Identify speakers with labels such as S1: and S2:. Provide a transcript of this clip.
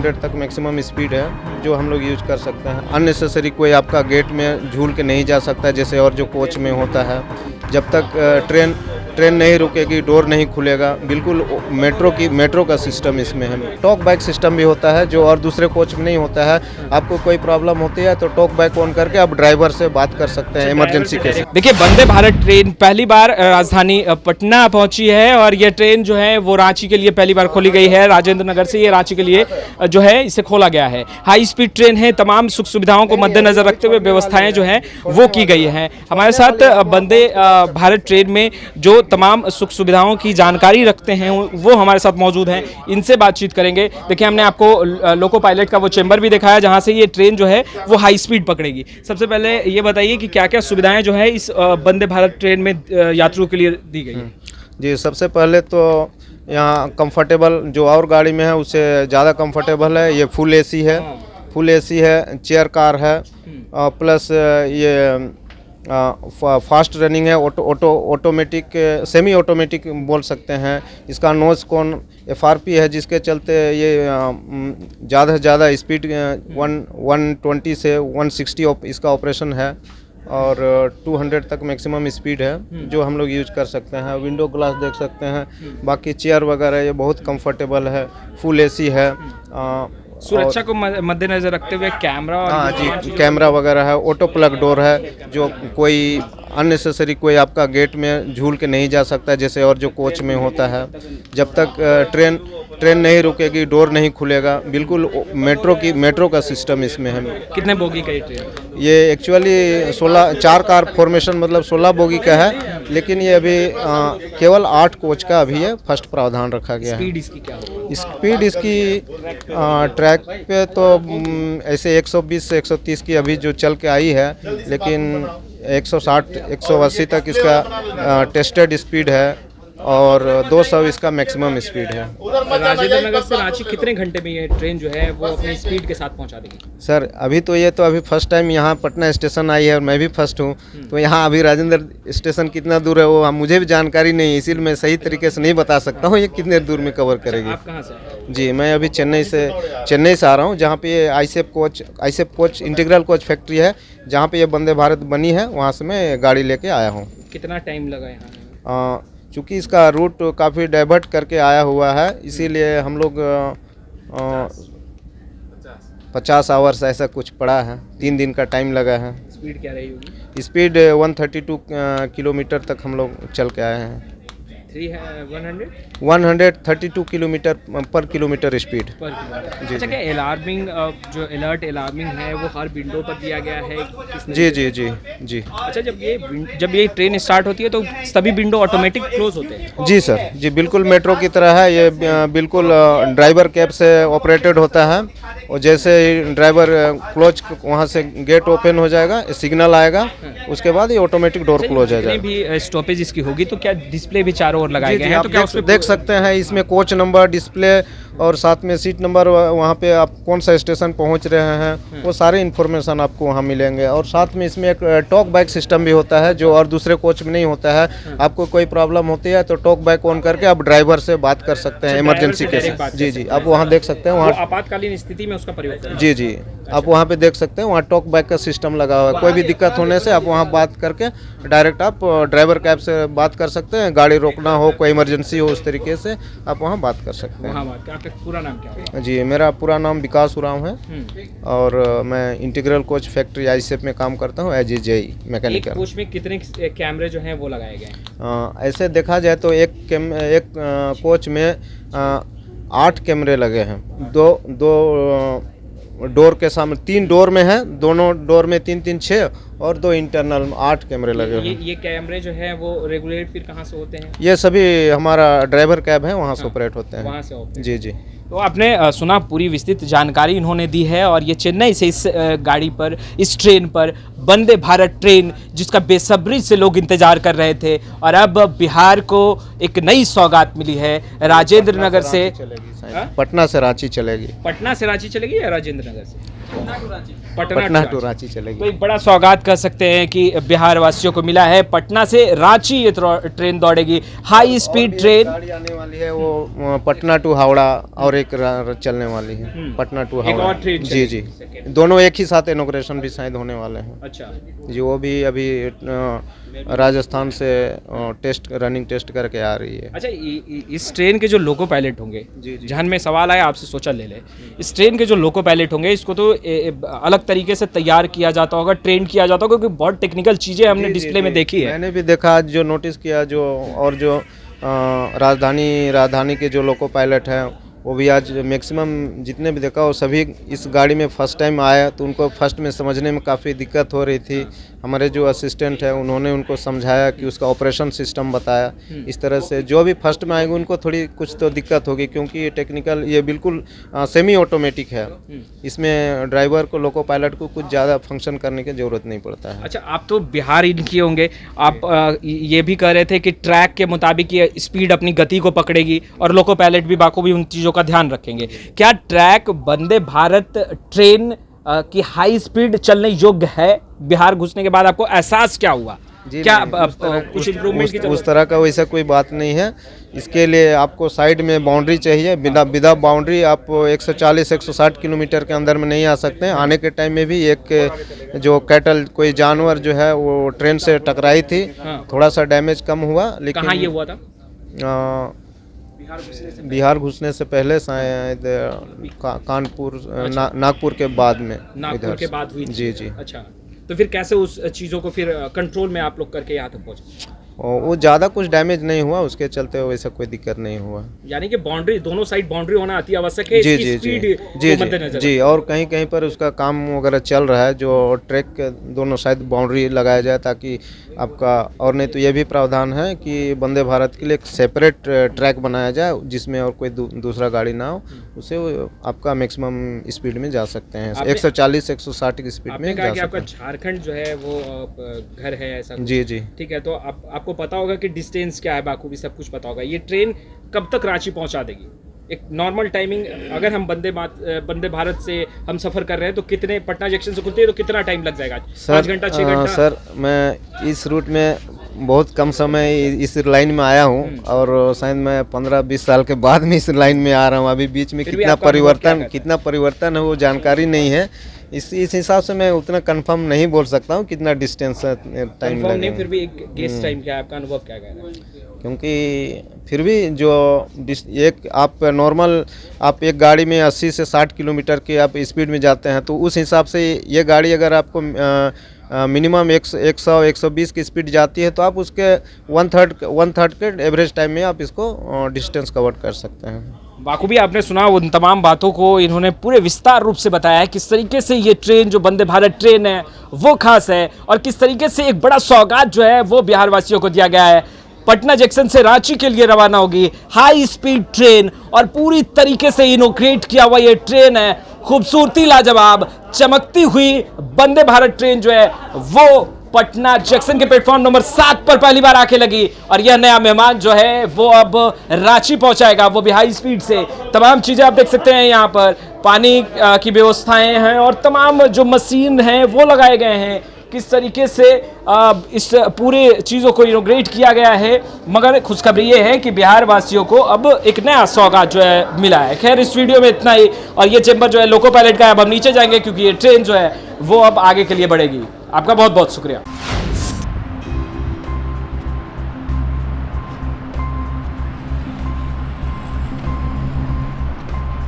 S1: 200 तक maximum speed है जो हम लोग यूज कर सकते हैं। अननेसेसरी कोई आपका गेट में झूल के नहीं जा सकता जैसे और जो कोच में होता है। जब तक ट्रेन नहीं रुकेगी, डोर नहीं खुलेगा, बिल्कुल मेट्रो का सिस्टम इसमें है। टॉक बैक सिस्टम भी होता है जो और दूसरे कोच में नहीं होता है। आपको कोई प्रॉब्लम होती है तो टॉक बैक ऑन करके आप ड्राइवर से बात कर सकते हैं इमरजेंसी केस।
S2: देखिए, वंदे भारत ट्रेन पहली बार राजधानी पटना पहुंची है और ये ट्रेन जो है वो रांची के लिए पहली बार खोली गई है। राजेंद्र नगर से ये रांची के लिए जो है इसे खोला गया है। हाई स्पीड ट्रेन है, तमाम सुख सुविधाओं को मद्देनजर रखते हुए व्यवस्थाएं जो है वो की गई हैं। हमारे साथ वंदे भारत ट्रेन में जो तमाम सुख सुविधाओं की जानकारी रखते हैं वो हमारे साथ मौजूद हैं, इनसे बातचीत करेंगे। देखिए, हमने आपको लोको पायलट का वो चेंबर भी दिखाया जहां से ये ट्रेन जो है वो हाई स्पीड पकड़ेगी। सबसे पहले ये बताइए कि क्या क्या सुविधाएं जो है इस वंदे भारत ट्रेन में यात्रियों के लिए दी गई है।
S1: जी, सबसे पहले तो यहाँ कंफर्टेबल जो और गाड़ी में है उससे ज़्यादा कंफर्टेबल है। ये फुल एसी है, चेयर कार है, प्लस ये फास्ट रनिंग है, ऑटोमेटिक सेमी ऑटोमेटिक बोल सकते हैं। इसका नोज कौन FRP है जिसके चलते ये ज़्यादा से ज़्यादा स्पीड 120 से 160 इसका ऑपरेशन है और 200 तक मैक्सिमम स्पीड है जो हम लोग यूज कर सकते हैं। विंडो ग्लास देख सकते हैं, बाकी चेयर वगैरह ये बहुत कंफर्टेबल है। फुल एसी है।
S2: सुरक्षा को मद्देनजर रखते हुए कैमरा,
S1: हाँ जी, कैमरा वगैरह है। ऑटो प्लग डोर है जो कोई अननेसेसरी कोई आपका गेट में झूल के नहीं जा सकता जैसे और जो कोच में होता है। जब तक ट्रेन नहीं रुकेगी, डोर नहीं खुलेगा, बिल्कुल मेट्रो का सिस्टम इसमें है।
S2: कितने बोगी का ये ट्रेन?
S1: ये एक्चुअली 4 कार फॉर्मेशन मतलब 16 बोगी का है, लेकिन ये अभी केवल 8 कोच का अभी है फर्स्ट प्रावधान रखा गया है।
S2: स्पीड इसकी क्या होगी?
S1: स्पीड इसकी ट्रैक पे तो ऐसे 120 से 130 की अभी जो चल के आई है, लेकिन 160 180 तक इसका टेस्टेड स्पीड है और 200 इसका मैक्सिमम स्पीड है।
S2: राजेंद्र नगर से रांची कितने घंटे में ये ट्रेन जो है वो अपनी स्पीड के साथ पहुंचा देगी?
S1: सर अभी फर्स्ट टाइम यहाँ पटना स्टेशन आई है और मैं भी फर्स्ट हूँ, तो यहाँ अभी राजेंद्र स्टेशन कितना दूर है वो मुझे भी जानकारी नहीं है, इसीलिए मैं सही तरीके से नहीं बता सकता हूँ ये कितने दूर में कवर करेगी।
S2: आप कहाँ से हैं?
S1: जी, मैं अभी चेन्नई से आ रहा हूँ, जहाँ पे ये आईसेफ कोच इंटीग्रल कोच फैक्ट्री है जहाँ पे ये वंदे भारत बनी है, वहाँ से मैं गाड़ी लेके आया हूँ।
S2: कितना टाइम लगा यहाँ?
S1: चूँकि इसका रूट काफ़ी डाइवर्ट करके आया हुआ है, इसीलिए हम लोग 50 आवर्स ऐसा कुछ पड़ा है। 3 दिन का टाइम लगा है।
S2: स्पीड क्या रही होगी?
S1: स्पीड 132 किलोमीटर तक हम लोग चल के आए हैं। 132 किलोमीटर पर किलोमीटर स्पीड।
S2: जी, अच्छा, क्या अलर्ट अलार्मिंग है वो हर विंडो पर दिया गया है?
S1: जी।
S2: अच्छा, जब ये ट्रेन स्टार्ट होती है तो सभी विंडो ऑटोमेटिक क्लोज होते हैं?
S1: जी सर, जी बिल्कुल मेट्रो की तरह है ये। बिल्कुल ड्राइवर कैब से ऑपरेटेड होता है और जैसे ही ड्राइवर क्लोज वहाँ से गेट ओपन हो जाएगा, सिग्नल आएगा, उसके बाद ये ऑटोमेटिक डोर क्लोज हो जाएगा।
S2: भी स्टॉपेज इसकी होगी तो क्या डिस्प्ले भी चारों ओर लगाए गए हैं?
S1: तो क्या देख सकते हैं इसमें कोच नंबर, डिस्प्ले और साथ में सीट नंबर, वहाँ पे आप कौन सा स्टेशन पहुँच रहे हैं वो सारे इन्फॉर्मेशन आपको वहाँ मिलेंगे। और साथ में इसमें एक टॉक बैक सिस्टम भी होता है जो और दूसरे कोच में नहीं होता है। आपको कोई प्रॉब्लम होती है तो टॉक बैक ऑन करके आप ड्राइवर से बात कर सकते हैं इमरजेंसी केस। जी, आप वहाँ देख सकते हैं, वहाँ
S2: आपातकालीन स्थिति में उसका प्रयोग करें।
S1: जी, आप वहाँ पे देख सकते हैं, वहाँ टॉक बैक का सिस्टम लगा हुआ है। कोई भी दिक्कत होने से आप वहाँ बात करके डायरेक्ट आप ड्राइवर कैब से बात कर सकते हैं। गाड़ी रोकना हो, कोई इमरजेंसी हो, उस तरीके से आप वहाँ बात कर सकते हैं।
S2: आपका पूरा नाम क्या है?
S1: जी, मेरा पूरा नाम विकास उरांव है और मैं इंटीग्रल कोच फैक्ट्री आईसेफ में काम करता हूँ एज ए जेई मैकेनिकल।
S2: एक कोच में कितने कैमरे जो हैं वो लगाए गए हैं?
S1: ऐसे देखा जाए तो एक कोच में 8 कैमरे लगे हैं। दो डोर के सामने, 3 डोर में है, दोनों डोर में 3 6 और 2 इंटरनल 8 कैमरे लगे हैं।
S2: ये कैमरे जो है वो रेगुलेट फिर कहाँ से होते हैं?
S1: ये सभी हमारा ड्राइवर कैब है, वहाँ से ऑपरेट होते हैं।
S2: वहाँ से
S1: जी।
S2: तो आपने सुना, पूरी विस्तृत जानकारी इन्होंने दी है और ये चेन्नई से इस गाड़ी पर, इस ट्रेन पर, वंदे भारत ट्रेन जिसका बेसब्री से लोग इंतजार कर रहे थे और अब बिहार को एक नई सौगात मिली है। राजेंद्र नगर से
S1: पटना से रांची चलेगी।
S2: पटना से रांची चलेगी या राजेंद्र नगर से?
S1: पटना टू रांची चलेगी।
S2: तो एक बड़ा सौगात कह सकते हैं कि बिहार वासियों को मिला है। पटना से रांची ये ट्रेन दौड़ेगी, हाई स्पीड ट्रेन।
S1: गाड़ी आने वाली है वो पटना टू हावड़ा और एक चलने वाली है पटना टू हावड़ा।
S2: और ट्रेन
S1: जी जी, दोनों एक ही साथ इनॉग्रेशन भी शायद होने वाले हैं।
S2: अच्छा
S1: जी, वो भी अभी राजस्थान से रनिंग टेस्ट करके आ रही है।
S2: अच्छा, इस ट्रेन के जो लोको पायलट होंगे, जहन में सवाल आया आपसे सोचा ले ले, इस ट्रेन के जो लोको पायलट होंगे इसको तो अलग तरीके से तैयार किया जाता होगा, ट्रेन किया जाता होगा, क्योंकि बहुत टेक्निकल चीज़ें हमने डिस्प्ले में देखी है।
S1: मैंने भी देखा, जो नोटिस किया, जो और जो राजधानी के जो लोको पायलट हैं वो भी आज मैक्सिमम जितने भी देखा वो सभी इस गाड़ी में फर्स्ट टाइम आया, तो उनको फर्स्ट में समझने में काफ़ी दिक्कत हो रही थी। हमारे जो असिस्टेंट है उन्होंने उनको समझाया कि उसका ऑपरेशन सिस्टम बताया। इस तरह से जो भी फर्स्ट में आएंगे उनको थोड़ी कुछ तो दिक्कत होगी, क्योंकि ये टेक्निकल, ये बिल्कुल सेमी ऑटोमेटिक है। इसमें ड्राइवर को, लोको पायलट को कुछ ज़्यादा फंक्शन करने की ज़रूरत नहीं पड़ता है।
S2: अच्छा, आप तो बिहार इनकी होंगे, आप ये भी कह रहे थे कि ट्रैक के मुताबिक ये स्पीड अपनी गति को पकड़ेगी और लोको पायलट भी बाखूबी उन चीज़ों का ध्यान रखेंगे। क्या ट्रैक वंदे भारत ट्रेन की हाई स्पीड चलने योग्य है? बिहार घुसने के बाद आपको एहसास क्या हुआ? क्या कुछ इम्प्रूवमेंट की
S1: उस तरह का वैसा कोई बात नहीं है। इसके लिए आपको साइड में बाउंड्री चाहिए। बिना बाउंड्री आप 140-160 किलोमीटर के अंदर में नहीं आ सकते हैं। आने के टाइम में भी एक जो कैटल, कोई जानवर जो है वो ट्रेन से टकराई थी। थोड़ा सा डैमेज कम हुआ, लेकिन
S2: कहाँ ये हुआ था?
S1: बिहार घुसने से पहले शायद कानपुर, नागपुर के बाद में,
S2: नागपुर के बाद हुई थी।
S1: जी जी।
S2: अच्छा, तो फिर कैसे उस चीज़ों को फिर कंट्रोल में आप लोग करके यहाँ तक पहुँचे?
S1: वो ज़्यादा कुछ डैमेज नहीं हुआ, उसके चलते वैसा कोई दिक्कत नहीं हुआ।
S2: यानी कि बाउंड्री, दोनों साइड बाउंड्री होना अति आवश्यक है।
S1: जी जी जी जी। और कहीं कहीं पर उसका काम वगैरह चल रहा है, जो ट्रैक के दोनों साइड बाउंड्री लगाया जाए, ताकि आपका, और नहीं तो ये भी प्रावधान है कि वंदे भारत के लिए एक सेपरेट ट्रैक बनाया जाए, जिसमें और कोई दूसरा गाड़ी ना हो, उसे आपका मैक्सिमम स्पीड में जा सकते हैं, 140-160 की स्पीड में जा सकते हैं।
S2: आपका झारखंड जो है वो घर है ऐसा? जी
S1: जी।
S2: ठीक है, तो आपको पता होगा कि डिस्टेंस क्या है, बाखूबी सब कुछ पता होगा। ये ट्रेन कब तक रांची पहुंचा देगी? एक नॉर्मल टाइमिंग, अगर हम वंदे भारत से हम सफ़र कर रहे हैं तो कितने, पटना जंक्शन से खुलती है तो कितना टाइम लग जाएगा? 5 घंटा, 6 घंटा?
S1: सर, मैं इस रूट में बहुत कम समय इस लाइन में आया हूँ, और शायद मैं 15-20 साल के बाद में इस लाइन में आ रहा हूँ। अभी बीच में कितना परिवर्तन है वो जानकारी नहीं है। इस हिसाब से मैं उतना कंफर्म नहीं बोल सकता हूँ कितना डिस्टेंस टाइम लगेगा।
S2: फिर भी एक गेस टाइम क्या है, आपका अनुभव क्या कह रहा है?
S1: क्योंकि फिर भी जो एक आप नॉर्मल, आप एक गाड़ी में 80 से 60 किलोमीटर के आप स्पीड में जाते हैं, तो उस हिसाब से ये गाड़ी अगर आपको मिनिमम 100-120 की स्पीड जाती है, तो आप उसके वन थर्ड के एवरेज टाइम में आप इसको डिस्टेंस कवर कर सकते हैं।
S2: बाखूबी आपने सुना उन तमाम बातों को, इन्होंने पूरे विस्तार रूप से बताया है किस तरीके से ये ट्रेन जो वंदे भारत ट्रेन है वो खास है, और किस तरीके से एक बड़ा सौगात जो है वो बिहार वासियों को दिया गया है। पटना जंक्शन से रांची के लिए रवाना होगी हाई स्पीड ट्रेन, और पूरी तरीके से इनोग्रेट किया हुआ ये ट्रेन है। खूबसूरती लाजवाब, चमकती हुई वंदे भारत ट्रेन जो है वो पटना जंक्शन के प्लेटफॉर्म नंबर 7 पर पहली बार आके लगी, और यह नया मेहमान जो है वो अब रांची पहुंचाएगा, वो भी हाई स्पीड से। तमाम चीज़ें आप देख सकते हैं, यहाँ पर पानी की व्यवस्थाएं हैं और तमाम जो मशीन हैं वो लगाए गए हैं। किस तरीके से इस पूरे चीज़ों को इनोग्रेट किया गया है। मगर खुशखबरी ये है कि बिहार वासियों को अब एक नया सौगात जो है मिला है। खैर, इस वीडियो में इतना ही, और ये चैम्बर जो है लोको पायलट का है, अब हम नीचे जाएंगे क्योंकि ये ट्रेन जो है वो अब आगे के लिए बढ़ेगी। आपका बहुत बहुत शुक्रिया।